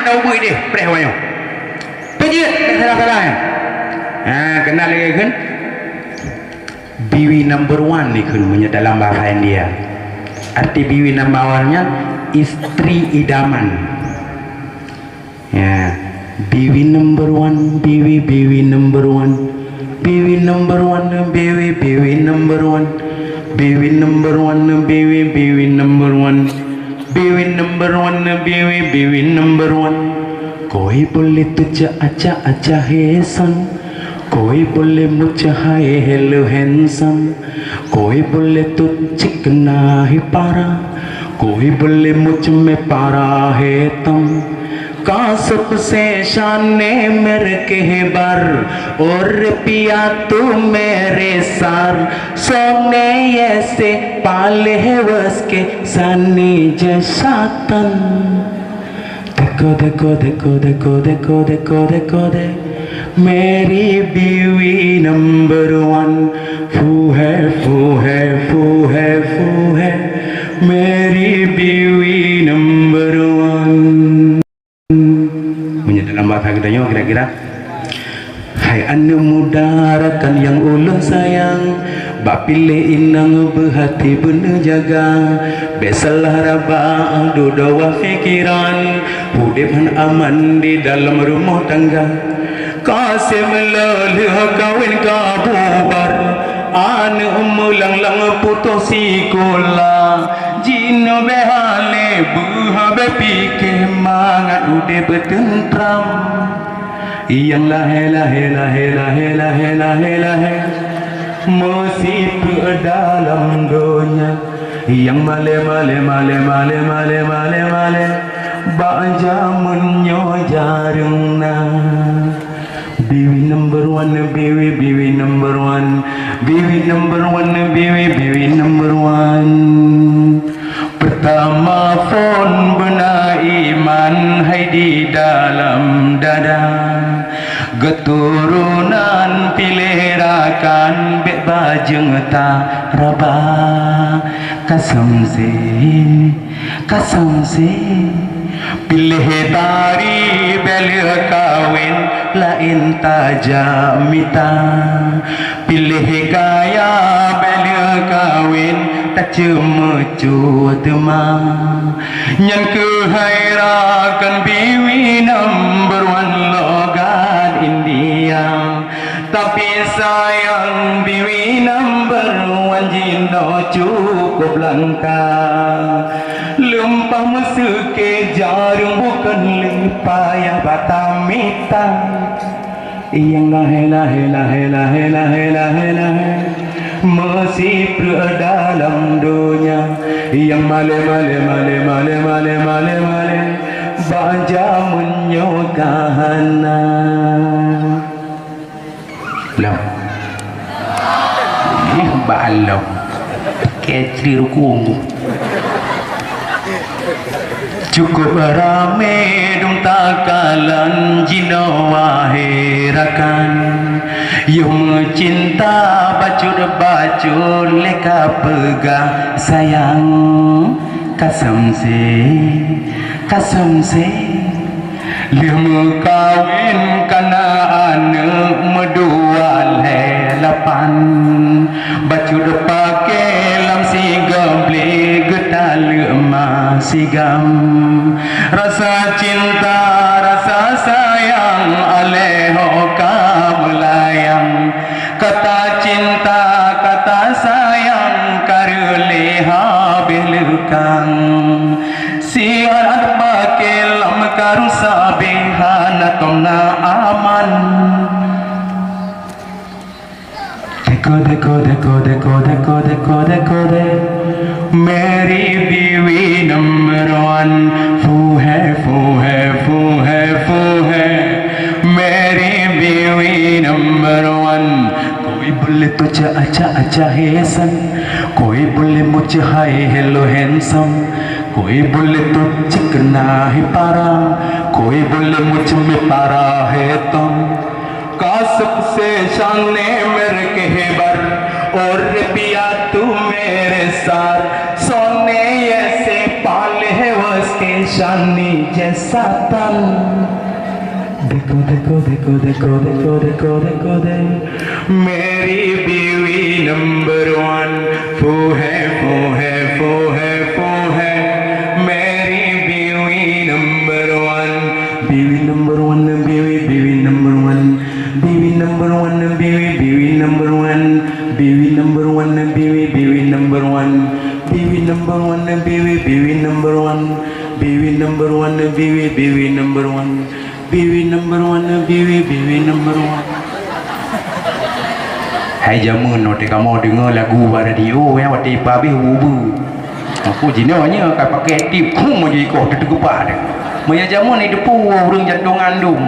tahu buat dia preh banyak pejit salah-salah kenal lagi kan biwi number one ni kan dalam bahasa India arti biwi number one-nya istri idaman ya biwi number one biwi number one biwi number one biwi number one biwi number one biwi number one biwi number one biwi number one कोई बोले तुझे अच्छा अच्छा है सन कोई बोले मुझे hi hello handsome कोई बोले तू चिकना ही पारा कोई बोले मुझ में पारा है तुम का सबसे शाने मेरे कहबर और पिया तू मेरे सार सोने ऐसे पाले है उसके सनी जैसा तन देखो देखो देखो देखो देखो देखो देखो दे मेरी बीवी नंबर वन फू है फू है फू है फू है मेरी बीवी number one dalam bahasa kita kira-kira hai anu muda rakan yang ulun sayang bak pilih inang berhati bener jaga besalah raba doa fikiran hudipan aman di dalam rumah tangga kasih melalui kawin kabubar anu mulang-lang putus sekolah jino behale buhabe pikir mangat udah bertentram yang lahe lahe lahe lahe lahe lahe lahe musibah dalam dunia yang male male male male male male male baja menyo jarung na biwi number one biwi number one biwi number one biwi number one pertama phone benar iman hai di dalam dada keturunan pilih rakan bet bajeng ta raba kasam se pilih tari bel kawin lain tajamita pilih kaya bel kawin tak cuma cuma yang kehairakan biwi number one logan India tapi sayang biwi number one jindo cukup langka lumpah mesuke jarum bukan lipaya batamita yang lahe lahe lahe lahe lahe lahe lahe masih dalam dunia yang male male male male male male male baja menyokahana belum balong kecil rukumu cukup rame dong takalan jino wahirakan yung cinta bacur leka pegang sayang kasam se lemu kawin kana ane medua lelapan bacur pakai lam sigam beli getal emas sigam rasa cinta rasa sayang aleho kamulayang kata cinta kata sayang karuleha belukang siar adba kelam karusa behana tomna aman देखो देखो देखो देखो देखो देखो देखो दे मेरी बीवी number one फू है फू है फू है फू है मेरी बीवी नंबर वन कोई बोले तुझे अच्छा अच्छा है सन कोई बोले मुझे हाय हेलो हैंडसम कोई बोले तो चिकना है पारा कोई बोले मुझ में पारा है तुम का सबसे शाने मेरे कहबर और पिया तू मेरे साथ सोने ऐसे पाले है उसके शानी जैसा तन देखो देखो देखो देखो देखो देखो देखो दे मेरी बीवी नंबर वन फू है फू है फू है फू है मेरी बीवी नंबर वन बीवी नंबर वन बीवी बीवी नंबर वन बीवी नंबर वन बीवी बीवी नंबर वन बीवी नंबर वन बीवी बीवी नंबर वन बीवी नंबर वन बीवी बीवी नंबर वन बीवी नंबर वन बीवी बीवी नंबर वन बीवी नंबर वन बीवी बीवी number one. Hai zaman nanti kamu dengar lagu radio yang waktu babi hubu. Aku jenanya kan pakai tip kum aja ikut tergepak dah. Maya zaman ni depu urang jatuh ngandung.